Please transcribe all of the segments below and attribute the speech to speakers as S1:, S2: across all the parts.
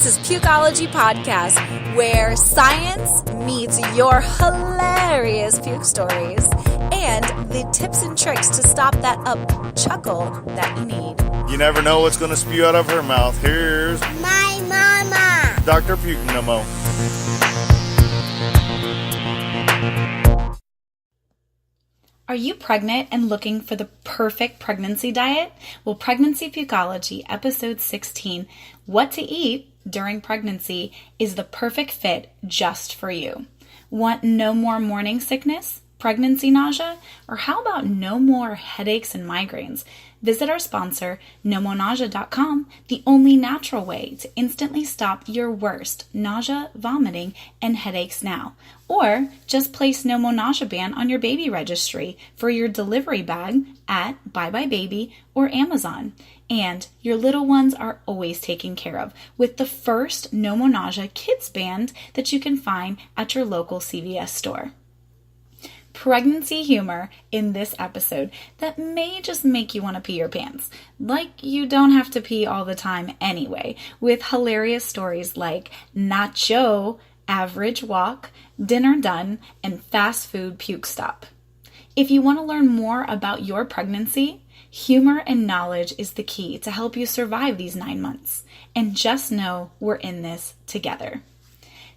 S1: This is PukeOlogy Podcast, where science meets your hilarious puke stories and the tips and tricks to stop that chuckle that you need.
S2: You never know what's going to spew out of her mouth. Here's
S3: my mama,
S2: Dr. PukeNoMo.
S1: Are you pregnant and looking for the perfect pregnancy diet? Well, Pregnancy Pukeology, episode 16, What to Eat During Pregnancy, is the perfect fit just for you. Want no more morning sickness, pregnancy nausea, or how about no more headaches and migraines? Visit our sponsor, nomonausea.com, the only natural way to instantly stop your worst nausea, vomiting, and headaches now. Or just place No Mo Nausea Ban on your baby registry for your delivery bag at Bye Bye Baby or Amazon. And your little ones are always taken care of with the first No Mo Nausea Kids Band that you can find at your local CVS store. Pregnancy humor in this episode that may just make you want to pee your pants. Like you don't have to pee all the time anyway, with hilarious stories like nacho, average walk, dinner done, and fast food puke stop. If you want to learn more about your pregnancy, humor and knowledge is the key to help you survive these 9 months. And just know we're in this together.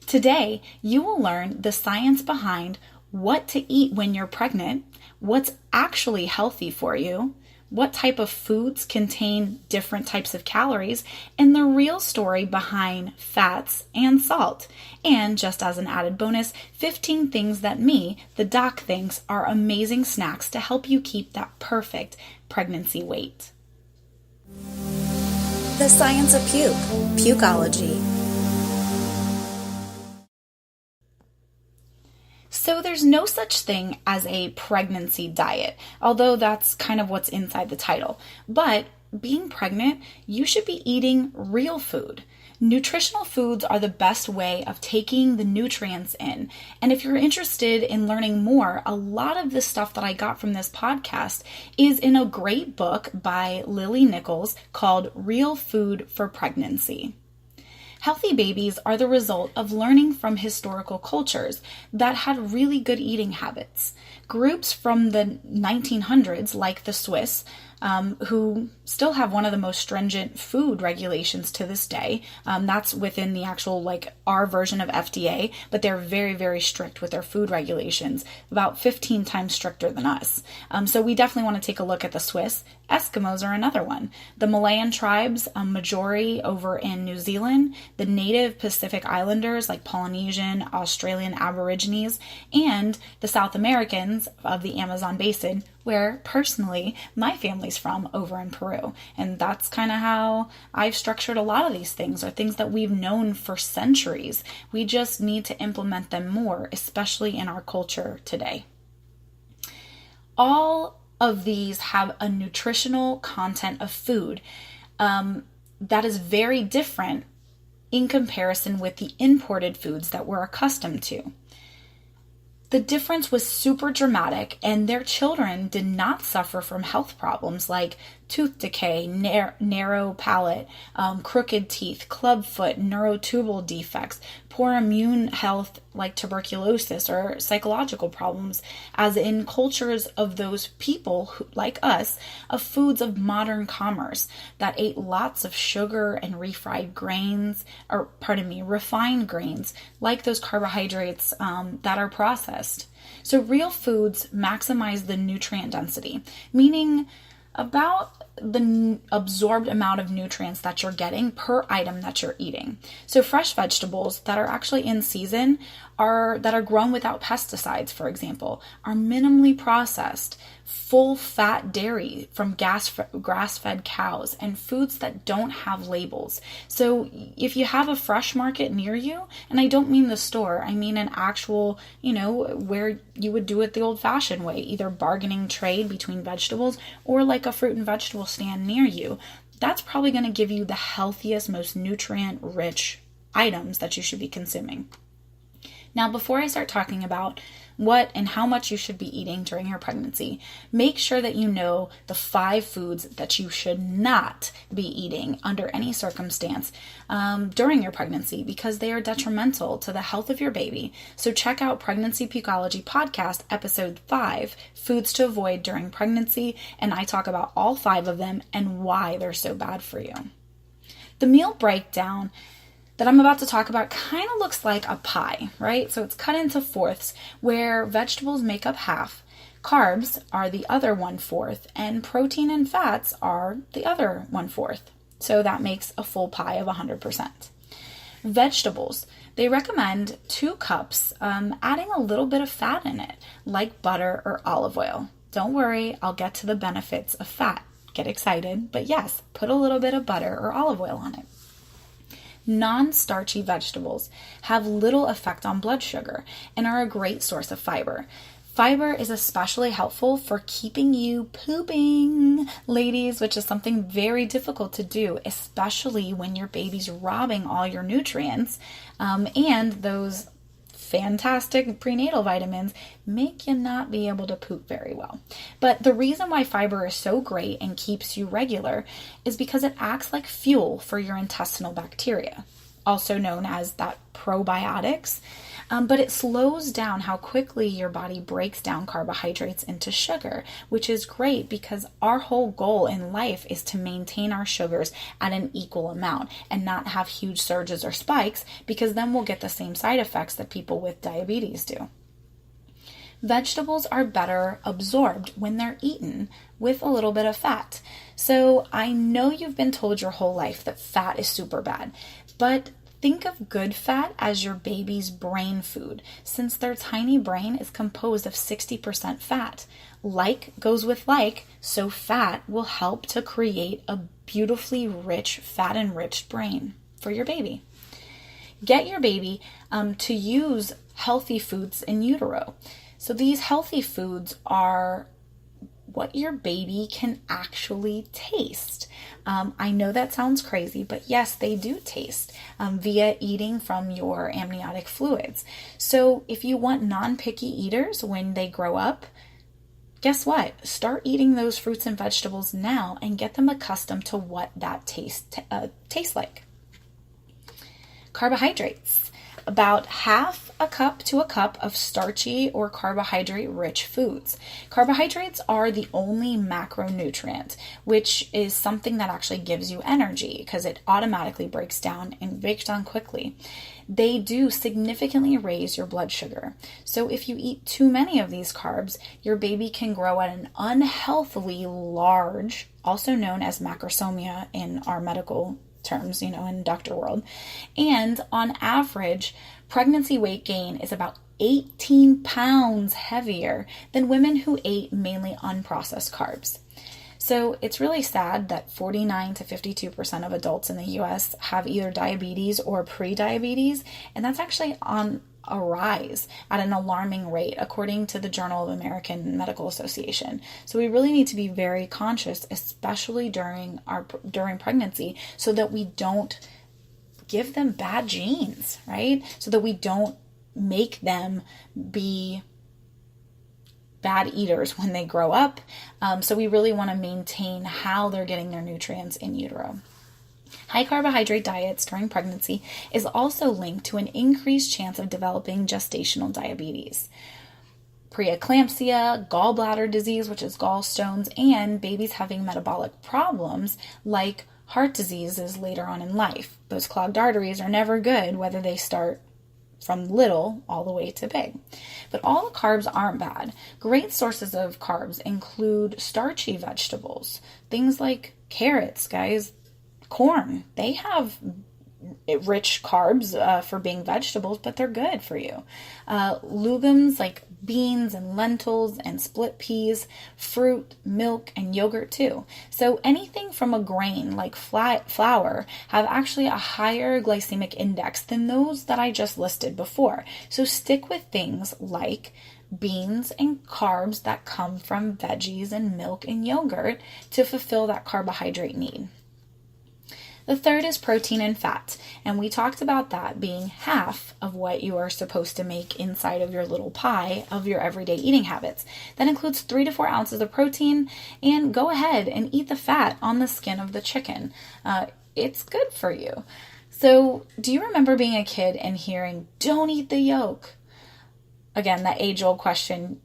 S1: Today, you will learn the science behind what to eat when you're pregnant, what's actually healthy for you, what type of foods contain different types of calories, and the real story behind fats and salt. And just as an added bonus, 15 things that me, the doc, thinks are amazing snacks to help you keep that perfect pregnancy weight. The science of puke, pukeology. So there's no such thing as a pregnancy diet, although that's kind of what's inside the title. But being pregnant, you should be eating real food. Nutritional foods are the best way of taking the nutrients in. And if you're interested in learning more, a lot of the stuff that I got from this podcast is in a great book by Lily Nichols called Real Food for Pregnancy. Healthy babies are the result of learning from historical cultures that had really good eating habits. Groups from the 1900s, like the Swiss, who still have one of the most stringent food regulations to this day. That's within the actual, our version of FDA, but they're very, very strict with their food regulations, about 15 times stricter than us. So we definitely want to take a look at the Swiss. Eskimos are another one. The Malayan tribes, Maori over in New Zealand, the native Pacific Islanders like Polynesian, Australian Aborigines, and the South Americans of the Amazon basin, where personally my family's from over in Peru. And that's kind of how I've structured a lot of these things, are things that we've known for centuries. We just need to implement them more, especially in our culture today. All of these have a nutritional content of food that is very different in comparison with the imported foods that we're accustomed to. The difference was super dramatic, and their children did not suffer from health problems like tooth decay, narrow palate, crooked teeth, clubfoot, neurotubal defects, poor immune health like tuberculosis, or psychological problems, as in cultures of those people who, like us, of foods of modern commerce that ate lots of sugar and refined grains, like those carbohydrates that are processed. So real foods maximize the nutrient density, meaning about the absorbed amount of nutrients that you're getting per item that you're eating. So fresh vegetables that are actually in season that are grown without pesticides, for example, are minimally processed, full fat dairy from grass-fed cows, and foods that don't have labels. So if you have a fresh market near you, and I don't mean the store, I mean an actual, where you would do it the old-fashioned way, either bargaining trade between vegetables or like a fruit and vegetable stand near you, that's probably going to give you the healthiest, most nutrient-rich items that you should be consuming. Now, before I start talking about what and how much you should be eating during your pregnancy. Make sure that you know the 5 foods that you should not be eating under any circumstance during your pregnancy, because they are detrimental to the health of your baby. So check out Pregnancy Pukeology Podcast, episode 5, Foods to Avoid During Pregnancy, and I talk about all 5 of them and why they're so bad for you. The meal breakdown that I'm about to talk about kind of looks like a pie, right? So it's cut into fourths where vegetables make up half, carbs are the other 1/4, and protein and fats are the other 1/4. So that makes a full pie of 100%. Vegetables, they recommend 2 cups, adding a little bit of fat in it, like butter or olive oil. Don't worry, I'll get to the benefits of fat. Get excited, but yes, put a little bit of butter or olive oil on it. Non-starchy vegetables have little effect on blood sugar and are a great source of fiber. Fiber is especially helpful for keeping you pooping, ladies, which is something very difficult to do, especially when your baby's robbing all your nutrients, and those fantastic prenatal vitamins make you not be able to poop very well. But the reason why fiber is so great and keeps you regular is because it acts like fuel for your intestinal bacteria, also known as that probiotics. But it slows down how quickly your body breaks down carbohydrates into sugar, which is great because our whole goal in life is to maintain our sugars at an equal amount and not have huge surges or spikes, because then we'll get the same side effects that people with diabetes do. Vegetables are better absorbed when they're eaten with a little bit of fat. So I know you've been told your whole life that fat is super bad, but think of good fat as your baby's brain food, since their tiny brain is composed of 60% fat. Like goes with like, so fat will help to create a beautifully rich, fat-enriched brain for your baby. Get your baby to use healthy foods in utero. So these healthy foods are what your baby can actually taste. I know that sounds crazy, but yes, they do taste via eating from your amniotic fluids. So if you want non-picky eaters when they grow up, guess what? Start eating those fruits and vegetables now and get them accustomed to what that tastes like. Carbohydrates. About half a cup to a cup of starchy or carbohydrate-rich foods. Carbohydrates are the only macronutrient, which is something that actually gives you energy because it automatically breaks down and breaks down quickly. They do significantly raise your blood sugar. So if you eat too many of these carbs, your baby can grow at an unhealthily large, also known as macrosomia in our medical terms, in doctor world. And on average, pregnancy weight gain is about 18 pounds heavier than women who ate mainly unprocessed carbs. So it's really sad that 49 to 52% of adults in the US have either diabetes or pre-diabetes, and that's actually on a rise at an alarming rate, according to the Journal of American Medical Association. So we really need to be very conscious, especially during pregnancy, so that we don't give them bad genes, right? So that we don't make them be bad eaters when they grow up. So we really want to maintain how they're getting their nutrients in utero. High carbohydrate diets during pregnancy is also linked to an increased chance of developing gestational diabetes, preeclampsia, gallbladder disease, which is gallstones, and babies having metabolic problems like heart diseases later on in life. Those clogged arteries are never good, whether they start from little all the way to big. But all the carbs aren't bad. Great sources of carbs include starchy vegetables, things like carrots, guys, corn. They have rich carbs for being vegetables, but they're good for you. Legumes like beans and lentils and split peas, fruit, milk, and yogurt too. So anything from a grain like flour have actually a higher glycemic index than those that I just listed before. So stick with things like beans and carbs that come from veggies and milk and yogurt to fulfill that carbohydrate need. The third is protein and fat, and we talked about that being half of what you are supposed to make inside of your little pie of your everyday eating habits. That includes 3 to 4 ounces of protein, and go ahead and eat the fat on the skin of the chicken. It's good for you. So, do you remember being a kid and hearing, "Don't eat the yolk"? Again, that age-old question,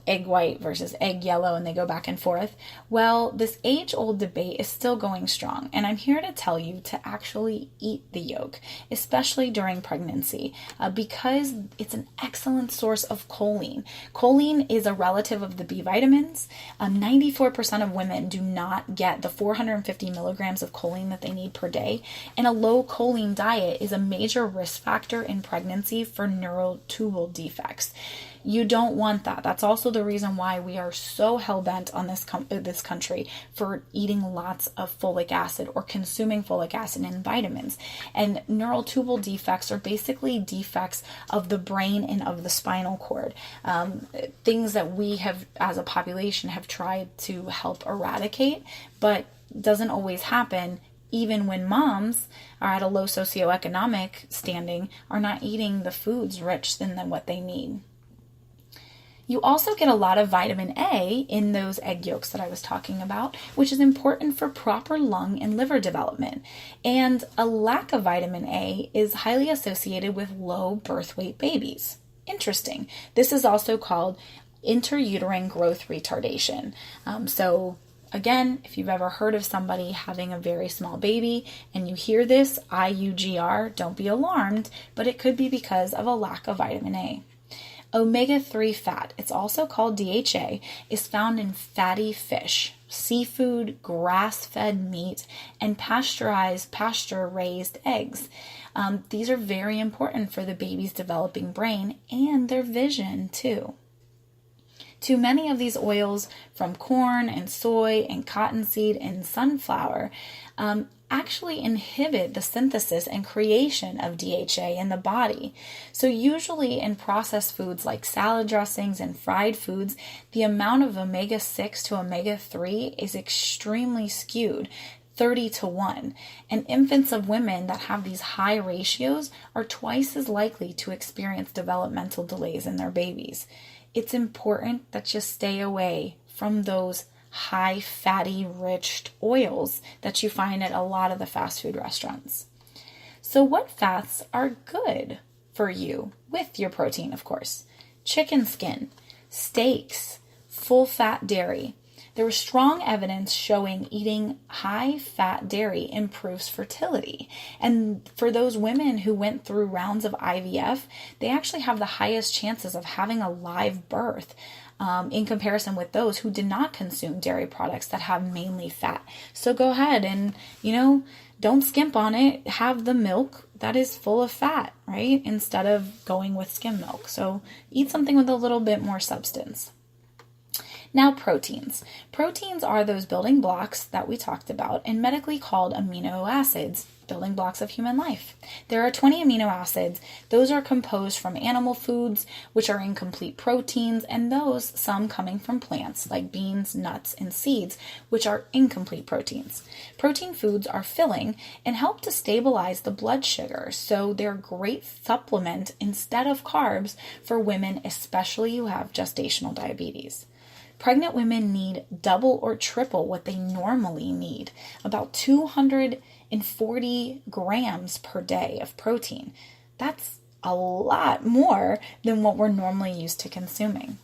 S1: egg white versus egg yellow, and they go back and forth. Well, this age-old debate is still going strong, and I'm here to tell you to actually eat the yolk, especially during pregnancy, because it's an excellent source of choline. Choline is a relative of the B vitamins. 94% of women do not get the 450 milligrams of choline that they need per day, and a low choline diet is a major risk factor in pregnancy for neural tubal defects. You don't want that. That's also the reason why we are so hell-bent on this country for eating lots of folic acid or consuming folic acid and vitamins. And neural tubal defects are basically defects of the brain and of the spinal cord. Things that we have, as a population, have tried to help eradicate, but doesn't always happen. Even when moms are at a low socioeconomic standing, are not eating the foods rich in what they need. You also get a lot of vitamin A in those egg yolks that I was talking about, which is important for proper lung and liver development. And a lack of vitamin A is highly associated with low birth weight babies. Interesting. This is also called intrauterine growth retardation. Again, if you've ever heard of somebody having a very small baby and you hear this, IUGR, don't be alarmed, but it could be because of a lack of vitamin A. Omega-3 fat, it's also called DHA, is found in fatty fish, seafood, grass-fed meat, and pasture-raised eggs. These are very important for the baby's developing brain and their vision too. Too many of these oils from corn and soy and cottonseed and sunflower actually inhibit the synthesis and creation of DHA in the body. So usually in processed foods like salad dressings and fried foods, the amount of omega-6 to omega-3 is extremely skewed, 30-1. And infants of women that have these high ratios are twice as likely to experience developmental delays in their babies. It's important that you stay away from those high fatty rich oils that you find at a lot of the fast food restaurants. So what fats are good for you with your protein, of course? Chicken skin, steaks, full fat dairy. There was strong evidence showing eating high-fat dairy improves fertility. And for those women who went through rounds of IVF, they actually have the highest chances of having a live birth in comparison with those who did not consume dairy products that have mainly fat. So go ahead and, don't skimp on it. Have the milk that is full of fat, right? Instead of going with skim milk. So eat something with a little bit more substance. Now, proteins. Proteins are those building blocks that we talked about and medically called amino acids, building blocks of human life. There are 20 amino acids. Those are composed from animal foods, which are incomplete proteins, and some coming from plants like beans, nuts, and seeds, which are incomplete proteins. Protein foods are filling and help to stabilize the blood sugar, so they're a great supplement instead of carbs for women, especially who have gestational diabetes. Pregnant women need double or triple what they normally need, about 240 grams per day of protein. That's a lot more than what we're normally used to consuming.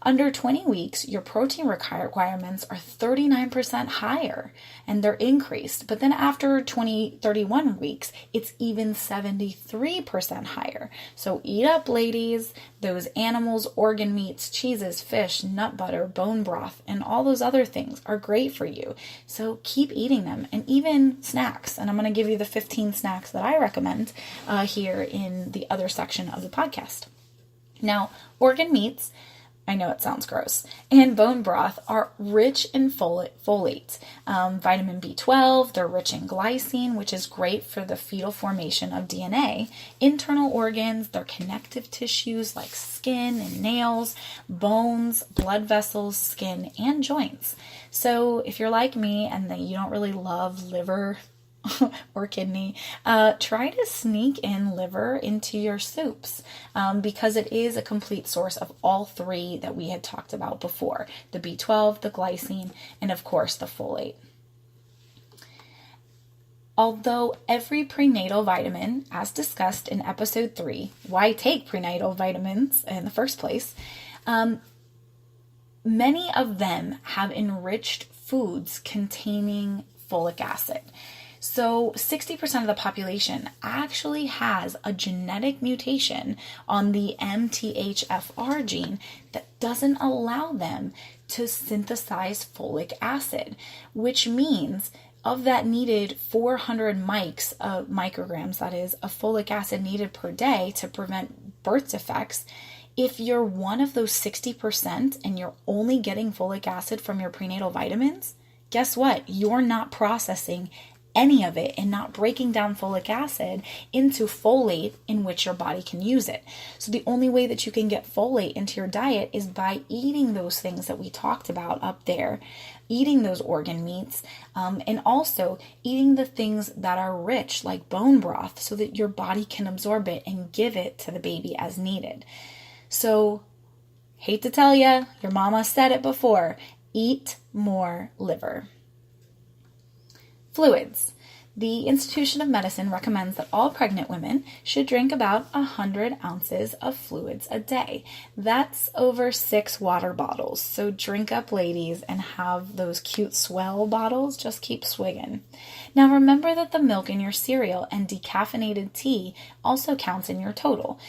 S1: Under 20 weeks, your protein requirements are 39% higher, and they're increased. But then after 31 weeks, it's even 73% higher. So eat up, ladies. Those animals, organ meats, cheeses, fish, nut butter, bone broth, and all those other things are great for you. So keep eating them, and even snacks. And I'm going to give you the 15 snacks that I recommend here in the other section of the podcast. Now, organ meats, I know it sounds gross, and bone broth are rich in folate, vitamin B12, they're rich in glycine, which is great for the fetal formation of DNA, internal organs, they're connective tissues like skin and nails, bones, blood vessels, skin, and joints. So if you're like me and that you don't really love liver or kidney, try to sneak in liver into your soups because it is a complete source of all three that we had talked about before, the B12, the glycine, and of course the folate. Although every prenatal vitamin, as discussed in episode 3, why take prenatal vitamins in the first place, many of them have enriched foods containing folic acid. So 60% of the population actually has a genetic mutation on the MTHFR gene that doesn't allow them to synthesize folic acid, which means of that needed 400 micrograms, that is, of folic acid needed per day to prevent birth defects, if you're one of those 60% and you're only getting folic acid from your prenatal vitamins, guess what? You're not processing any of it and not breaking down folic acid into folate in which your body can use it. So the only way that you can get folate into your diet is by eating those things that we talked about up there, eating those organ meats, and also eating the things that are rich like bone broth so that your body can absorb it and give it to the baby as needed. So, hate to tell you, your mama said it before, eat more liver. Fluids. The Institution of Medicine recommends that all pregnant women should drink about 100 ounces of fluids a day. That's over 6 water bottles. So drink up, ladies, and have those cute swell bottles. Just keep swigging. Now remember that the milk in your cereal and decaffeinated tea also counts in your total.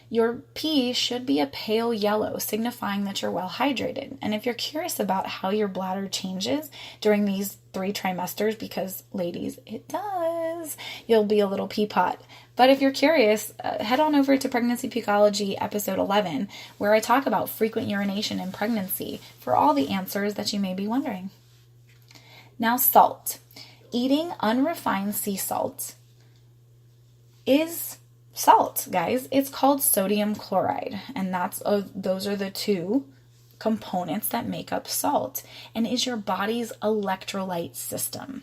S1: Your pee should be a pale yellow, signifying that you're well hydrated. And if you're curious about how your bladder changes during these 3 trimesters, because ladies, it does, you'll be a little pea pot. But if you're curious, head on over to Pregnancy Pukeology episode 11, where I talk about frequent urination in pregnancy for all the answers that you may be wondering. Now, salt. Eating unrefined sea salt is salt, guys. It's called sodium chloride, and those are the 2 components that make up salt and is your body's electrolyte system.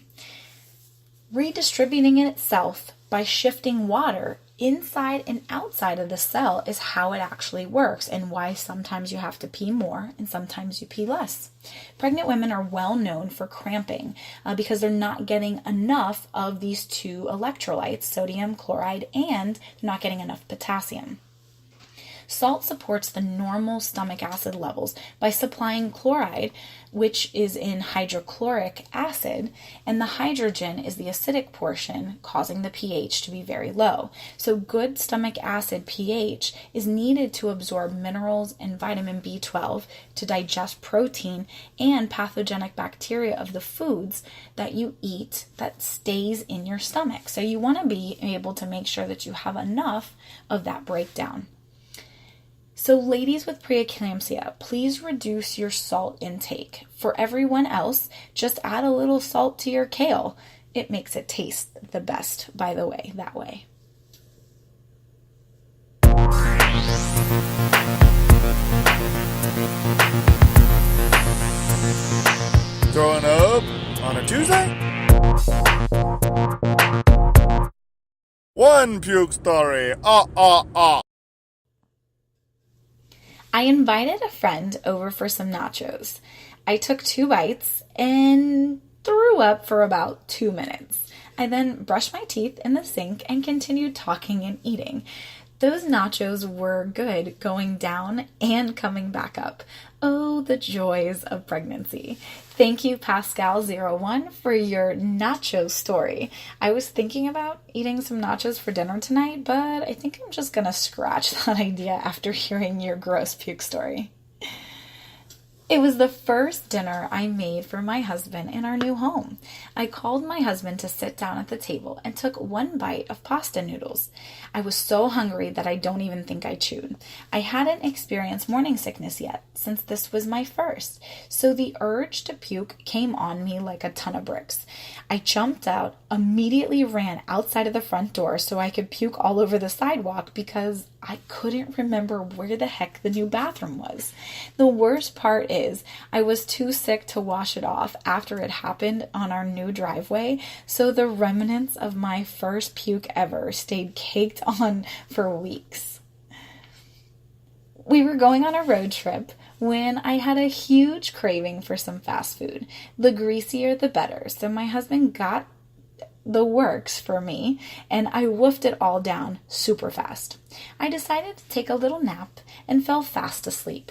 S1: Redistributing it itself by shifting water inside and outside of the cell is how it actually works and why sometimes you have to pee more and sometimes you pee less. Pregnant women are well known for cramping because they're not getting enough of these 2 electrolytes, sodium chloride, and they're not getting enough potassium. Salt supports the normal stomach acid levels by supplying chloride, which is in hydrochloric acid, and the hydrogen is the acidic portion, causing the pH to be very low. So good stomach acid pH is needed to absorb minerals and vitamin B12, to digest protein and pathogenic bacteria of the foods that you eat that stays in your stomach. So you want to be able to make sure that you have enough of that breakdown. So ladies with preeclampsia, please reduce your salt intake. For everyone else, just add a little salt to your kale. It makes it taste the best, by the way, that way.
S2: Throwing up on a Tuesday? One puke story.
S1: I invited a friend over for some nachos. I took 2 bites and threw up for about 2 minutes. I then brushed my teeth in the sink and continued talking and eating. Those nachos were good going down and coming back up. Oh, the joys of pregnancy. Thank you, Pascal01, for your nacho story. I was thinking about eating some nachos for dinner tonight, but I think I'm just going to scratch that idea after hearing your gross puke story. It was the first dinner I made for my husband in our new home. I called my husband to sit down at the table and took 1 bite of pasta noodles. I was so hungry that I don't even think I chewed. I hadn't experienced morning sickness yet, since this was my first, so the urge to puke came on me like a ton of bricks. I jumped out, immediately ran outside of the front door so I could puke all over the sidewalk because I couldn't remember where the heck the new bathroom was. The worst part is I was too sick to wash it off after it happened on our new driveway, so the remnants of my first puke ever stayed caked on for weeks. We were going on a road trip when I had a huge craving for some fast food. The greasier the better, so my husband got the works for me, and I woofed it all down super fast. I decided to take a little nap and fell fast asleep.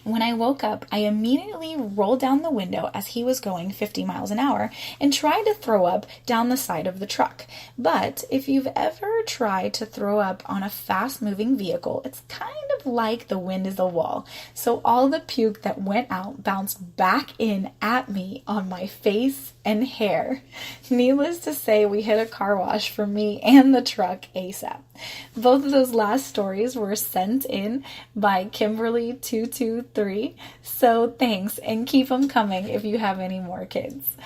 S1: When I woke up, I immediately rolled down the window as he was going 50 miles an hour and tried to throw up down the side of the truck. But if you've ever tried to throw up on a fast-moving vehicle, it's kind of like the wind is a wall. So all the puke that went out bounced back in at me on my face and hair. Needless to say, we hit a car wash for me and the truck ASAP. Both of those last stories were sent in by Kimberly223, so thanks, and keep them coming if you have any more kids.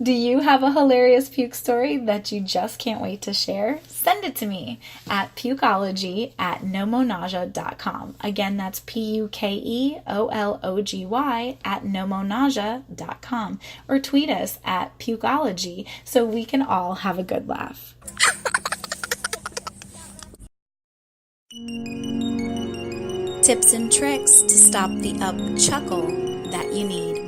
S1: Do you have a hilarious puke story that you just can't wait to share? Send it to me at pukeology@nomonausea.com. Again, that's PUKEOLOGY@nomonausea.com. Or tweet us at pukeology so we can all have a good laugh. Tips and tricks to stop the chuckle that you need.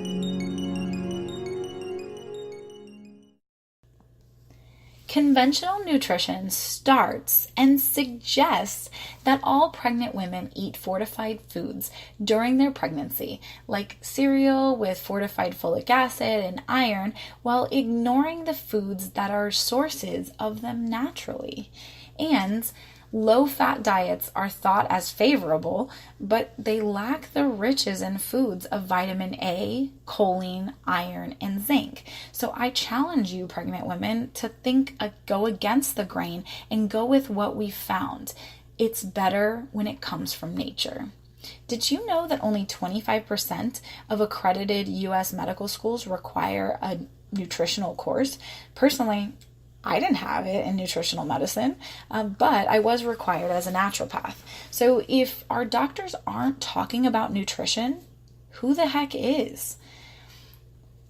S1: Conventional nutrition starts and suggests that all pregnant women eat fortified foods during their pregnancy, like cereal with fortified folic acid and iron, while ignoring the foods that are sources of them naturally. And low-fat diets are thought as favorable, but they lack the riches in foods of vitamin A, choline, iron, and zinc. So I challenge you, pregnant women, to go against the grain and go with what we found. It's better when it comes from nature. Did you know that only 25% of accredited U.S. medical schools require a nutritional course? Personally, I didn't have it in nutritional medicine, but I was required as a naturopath. So if our doctors aren't talking about nutrition, who the heck is?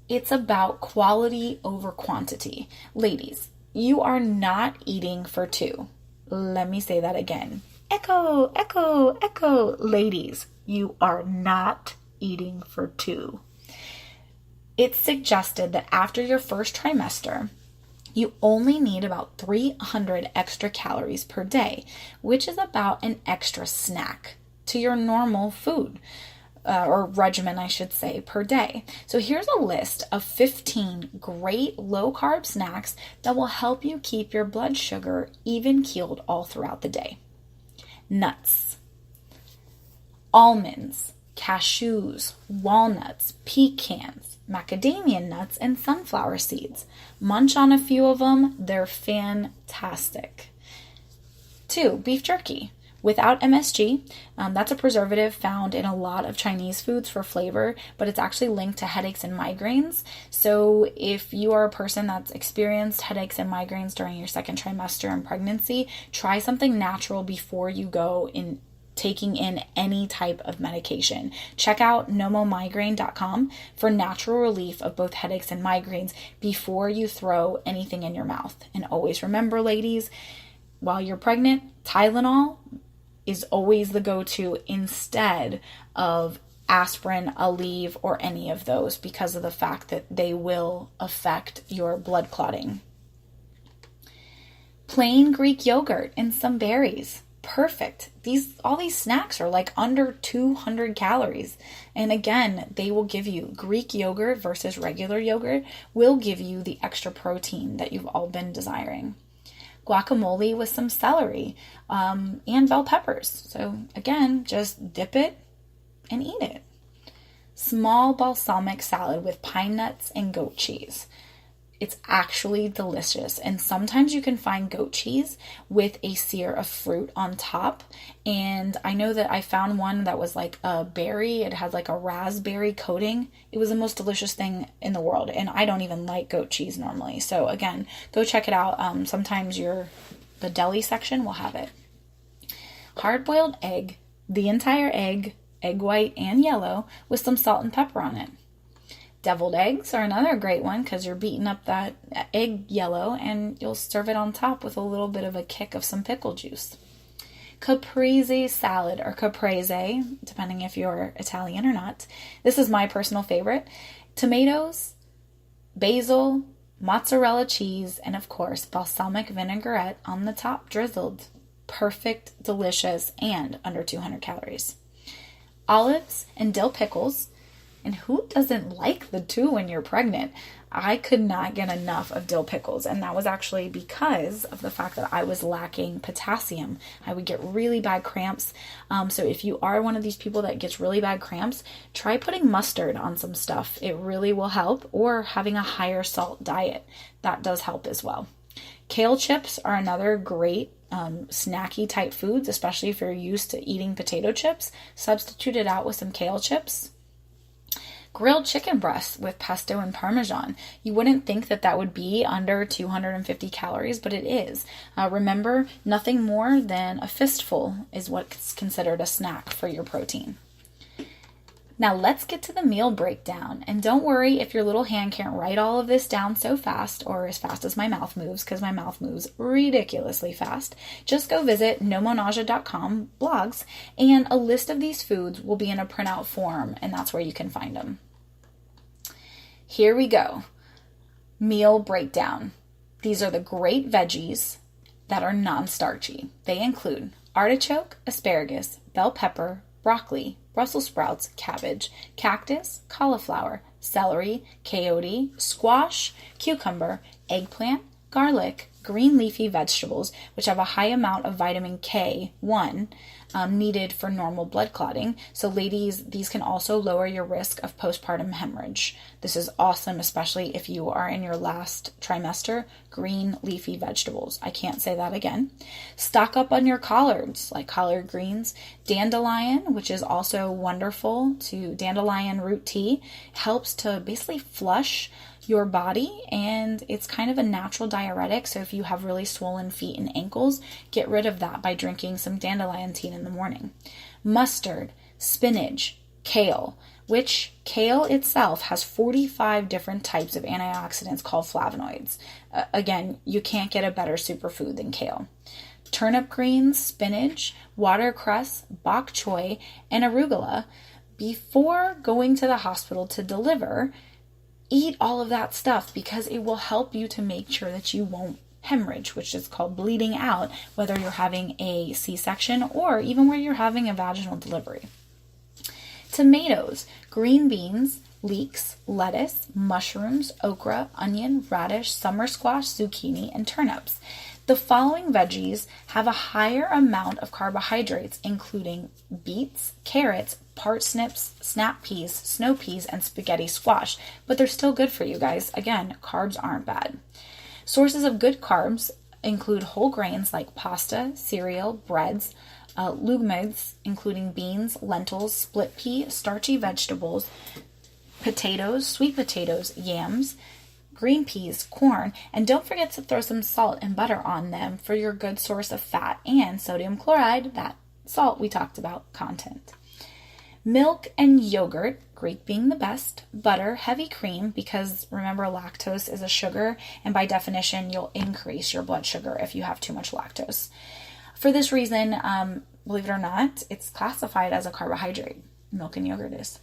S1: It's about quality over quantity. Ladies, you are not eating for two. Let me say that again. Echo, echo, echo. Ladies, you are not eating for two. It's suggested that after your first trimester, you only need about 300 extra calories per day, which is about an extra snack to your normal food, or regimen, I should say, per day. So here's a list of 15 great low-carb snacks that will help you keep your blood sugar even-keeled all throughout the day. Nuts, almonds, cashews, walnuts, pecans, macadamia nuts, and sunflower seeds. Munch on a few of them. They're fantastic. 2, beef jerky. Without MSG, that's a preservative found in a lot of Chinese foods for flavor, but it's actually linked to headaches and migraines. So if you are a person that's experienced headaches and migraines during your second trimester in pregnancy, try something natural before you go in taking in any type of medication. Check out nomomigraine.com for natural relief of both headaches and migraines before you throw anything in your mouth. And always remember, ladies, while you're pregnant, Tylenol is always the go-to instead of aspirin, Aleve, or any of those because of the fact that they will affect your blood clotting. Plain Greek yogurt and some berries. Perfect. All these snacks are like under 200 calories. And again, they will give you Greek yogurt versus regular yogurt will give you the extra protein that you've all been desiring. Guacamole with some celery and bell peppers. So again, just dip it and eat it. Small balsamic salad with pine nuts and goat cheese. It's actually delicious. And sometimes you can find goat cheese with a sear of fruit on top. And I know that I found one that was like a berry. It had like a raspberry coating. It was the most delicious thing in the world. And I don't even like goat cheese normally. So again, go check it out. Sometimes the deli section will have it. hard-boiled egg, the entire egg white and yellow, with some salt and pepper on it. Deviled eggs are another great one because you're beating up that egg yellow and you'll serve it on top with a little bit of a kick of some pickle juice. Caprese salad, or caprese, depending if you're Italian or not. This is my personal favorite. Tomatoes, basil, mozzarella cheese, and of course, balsamic vinaigrette on the top drizzled. Perfect, delicious, and under 200 calories. Olives and dill pickles. And who doesn't like the two when you're pregnant? I could not get enough of dill pickles, and that was actually because of the fact that I was lacking potassium. I would get really bad cramps. So if you are one of these people that gets really bad cramps, try putting mustard on some stuff. It really will help, or having a higher salt diet. That does help as well. Kale chips are another great snacky type foods, especially if you're used to eating potato chips. Substitute it out with some kale chips. Grilled chicken breasts with pesto and Parmesan. You wouldn't think that that would be under 250 calories, but it is. Remember, nothing more than a fistful is what's considered a snack for your protein. Now let's get to the meal breakdown. And don't worry if your little hand can't write all of this down so fast, or as fast as my mouth moves, because my mouth moves ridiculously fast. Just go visit nomonausea.com blogs, and a list of these foods will be in a printout form, and that's where you can find them. Here we go. Meal breakdown. These are the great veggies that are non-starchy. They include artichoke, asparagus, bell pepper, broccoli, Brussels sprouts, cabbage, cactus, cauliflower, celery, coyote, squash, cucumber, eggplant, garlic, green leafy vegetables, which have a high amount of vitamin K1 needed for normal blood clotting. So ladies, these can also lower your risk of postpartum hemorrhage. This is awesome, especially if you are in your last trimester. Green leafy vegetables. I can't say that again. Stock up on your collards, like collard greens. Dandelion, which is also wonderful dandelion root tea, helps to basically flush your body, and it's kind of a natural diuretic. So if you have really swollen feet and ankles, get rid of that by drinking some dandelion tea in the morning. Mustard, spinach, kale, which kale itself has 45 different types of antioxidants called flavonoids. Again, you can't get a better superfood than kale. Turnip greens, spinach, watercress, bok choy, and arugula. Before going to the hospital to deliver, eat all of that stuff because it will help you to make sure that you won't hemorrhage, which is called bleeding out, whether you're having a C-section or even where you're having a vaginal delivery. Tomatoes, green beans, leeks, lettuce, mushrooms, okra, onion, radish, summer squash, zucchini, and turnips. The following veggies have a higher amount of carbohydrates, including beets, carrots, parsnips, snap peas, snow peas, and spaghetti squash, but they're still good for you guys. Again, carbs aren't bad. Sources of good carbs include whole grains like pasta, cereal, breads, legumes, including beans, lentils, split pea, starchy vegetables, potatoes, sweet potatoes, yams, green peas, corn, and don't forget to throw some salt and butter on them for your good source of fat and sodium chloride, that salt we talked about, content. Milk and yogurt, Greek being the best, butter, heavy cream, because remember lactose is a sugar, and by definition you'll increase your blood sugar if you have too much lactose. For this reason, believe it or not, it's classified as a carbohydrate. Milk and yogurt is.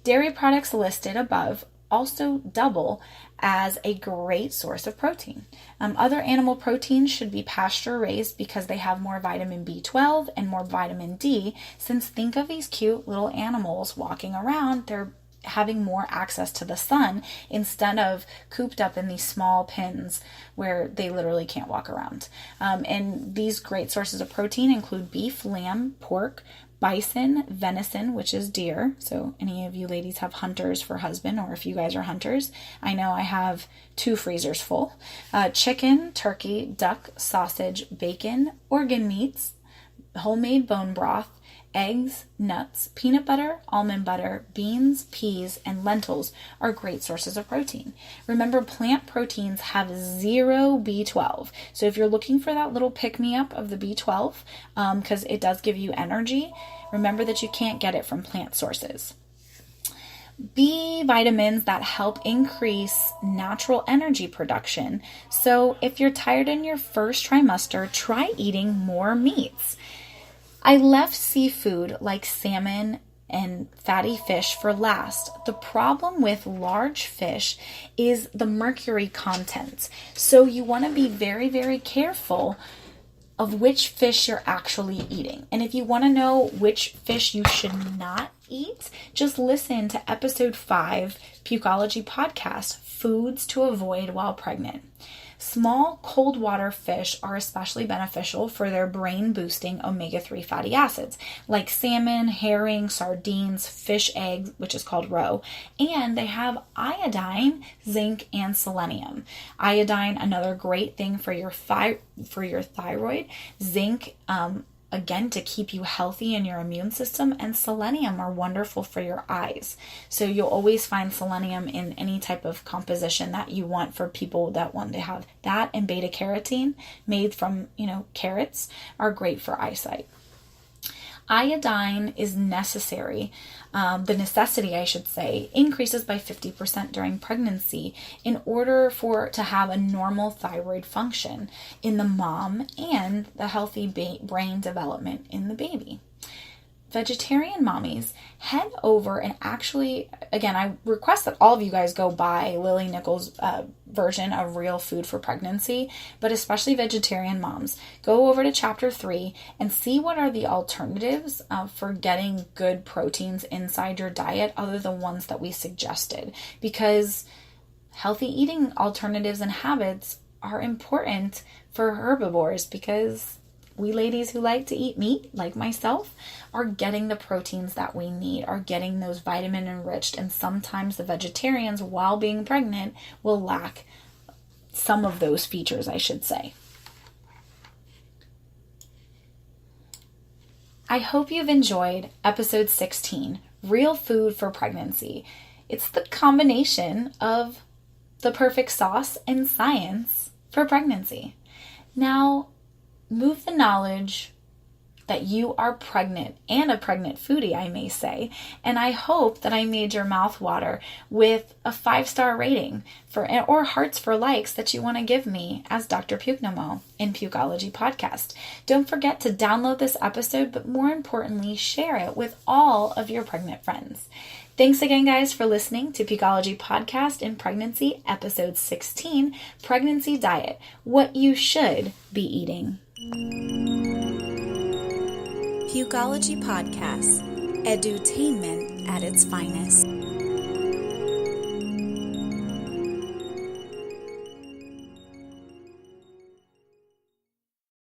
S1: Dairy products listed above also double as a great source of protein. Other animal proteins should be pasture raised because they have more vitamin B12 and more vitamin D, since think of these cute little animals walking around, they're having more access to the sun instead of cooped up in these small pens where they literally can't walk around. And these great sources of protein include beef, lamb, pork, bison, venison, which is deer. So any of you ladies have hunters for husband, or if you guys are hunters, I know I have 2 freezers full. Chicken, turkey, duck, sausage, bacon, organ meats, homemade bone broth, Eggs, nuts, peanut butter, almond butter, beans, peas, and lentils are great sources of protein. Remember, plant proteins have zero B12. So if you're looking for that little pick-me-up of the B12, because it does give you energy, remember that you can't get it from plant sources. B vitamins that help increase natural energy production. So if you're tired in your first trimester, try eating more meats. I left seafood like salmon and fatty fish for last. The problem with large fish is the mercury content. So you want to be very, very careful of which fish you're actually eating. And if you want to know which fish you should not eat, just listen to episode 5, Pukeology Podcast, Foods to Avoid While Pregnant. Small cold water fish are especially beneficial for their brain-boosting omega-3 fatty acids, like salmon, herring, sardines, fish eggs, which is called roe, and they have iodine, zinc, and selenium. Iodine, another great thing for your thyroid. Zinc, again, to keep you healthy in your immune system, and selenium are wonderful for your eyes. So you'll always find selenium in any type of composition that you want for people that want to have that, and beta carotene made from, carrots are great for eyesight. Iodine is necessary. The necessity, I should say, increases by 50% during pregnancy in order to have a normal thyroid function in the mom and the healthy brain development in the baby. Vegetarian mommies, head over and actually, again, I request that all of you guys go buy Lily Nichols' version of Real Food for Pregnancy, but especially vegetarian moms. Go over to chapter 3 and see what are the alternatives for getting good proteins inside your diet other than ones that we suggested, because healthy eating alternatives and habits are important for herbivores, because we ladies who like to eat meat, like myself, are getting the proteins that we need, are getting those vitamin enriched, and sometimes the vegetarians, while being pregnant, will lack some of those features, I should say. I hope you've enjoyed episode 16, Real Food for Pregnancy. It's the combination of the perfect sauce and science for pregnancy. Now, move the knowledge that you are pregnant and a pregnant foodie, I may say, and I hope that I made your mouth water with a 5-star rating or hearts for likes that you want to give me as Dr. PukeNoMo in Pukeology Podcast. Don't forget to download this episode, but more importantly, share it with all of your pregnant friends. Thanks again, guys, for listening to Pukeology Podcast in Pregnancy, episode 16, Pregnancy Diet, What You Should Be Eating. Pukeology Podcast, Edutainment at its finest.